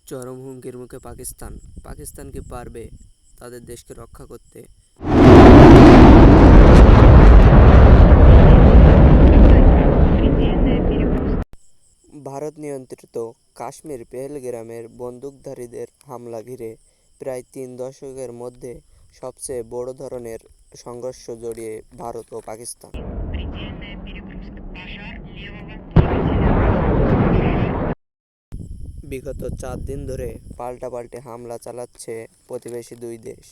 চরম হুমকির মুখে পাকিস্তান। পাকিস্তান কি পারবে তাদের দেশকে রক্ষা করতে? ভারত নিয়ন্ত্রিত কাশ্মীর পেহেলগ্রামের বন্দুকধারীদের হামলা ঘিরে প্রায় 3 দশকের মধ্যে সবচেয়ে বড় ধরনের সংঘর্ষ জড়িয়ে ভারত ও পাকিস্তান। বিগত 4 দিন ধরে পাল্টাপাল্টি হামলা চালাচ্ছে প্রতিবেশী দুই দেশ।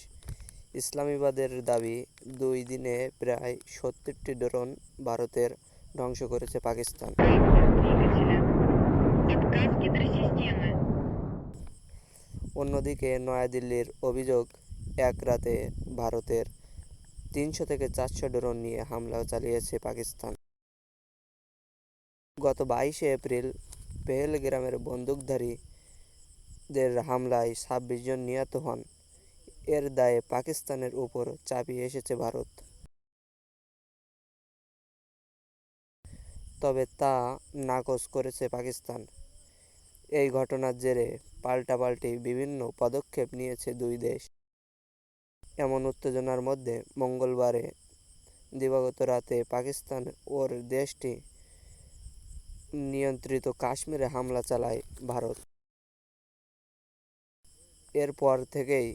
ইসলামাবাদের দাবি, 2 দিনে প্রায় 70টি ড্রোন ভারতের ধ্বংস করেছে পাকিস্তান। অন্যদিকে নয়াদিল্লির অভিযোগ, এক রাতে ভারতের 300 থেকে 400 ড্রোন নিয়ে হামলা চালিয়েছে পাকিস্তান। গত 22শে এপ্রিল পেহেলগ্রামের বন্দুকধারীদের হামলায় 26 জন নিহত হন। এর দায়ে পাকিস্তানের উপর চাপিয়ে এসেছে ভারত। তবে তা নাকচ করেছে পাকিস্তান। এই ঘটনার জেরে পাল্টাপাল্টি বিভিন্ন পদক্ষেপ নিয়েছে দুই দেশ। এমন উত্তেজনার মধ্যে মঙ্গলবারে দিবাগত রাতে পাকিস্তান ওর দেশটি নিয়ন্ত্রিত কাশ্মীরে হামলা চালায় ভারত। এরপর থেকেই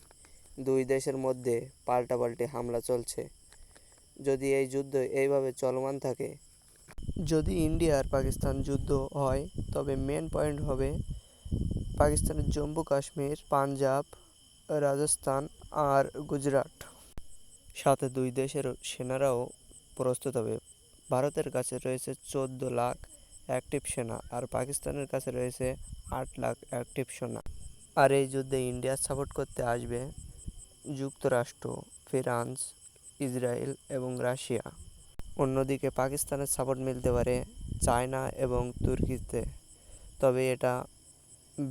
দুই দেশের মধ্যে পাল্টাপাল্টি হামলা চলছে। যদি এই যুদ্ধ এইভাবে চলমান থাকে, যদি ইন্ডিয়া আর পাকিস্তান যুদ্ধ হয়, তবে মেন পয়েন্ট হবে পাকিস্তানের জম্মু কাশ্মীর, পাঞ্জাব, রাজস্থান আর গুজরাট। সাথে দুই দেশের সেনারাও প্রস্তুত হবে। ভারতের কাছে রয়েছে 14 লাখ অ্যাক্টিভ সেনা আর পাকিস্তানের কাছে রয়েছে 8 লাখ অ্যাক্টিভ সেনা। আর এই যুদ্ধে ইন্ডিয়ার সাপোর্ট করতে আসবে যুক্তরাষ্ট্র, ফ্রান্স, ইসরায়েল এবং রাশিয়া। অন্যদিকে পাকিস্তানের সাপোর্ট মিলতে পারে চায়না এবং তুর্কিতে। তবে এটা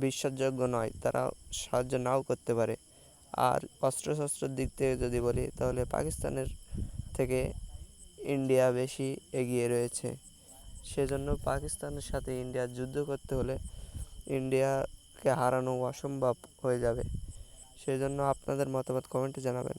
বিশ্বাসযোগ্য নয়, তারা সাহায্য নাও করতে পারে। আর অস্ত্রশস্ত্রের দিক থেকে যদি বলি, তাহলে পাকিস্তানের থেকে ইন্ডিয়া বেশি এগিয়ে রয়েছে। সেজন্য পাকিস্তানের সাথে ইন্ডিয়ার যুদ্ধ করতে হলে ইন্ডিয়াকে হারানো অসম্ভব হয়ে যাবে। সেজন্য আপনাদের মতামত কমেন্টে জানাবেন।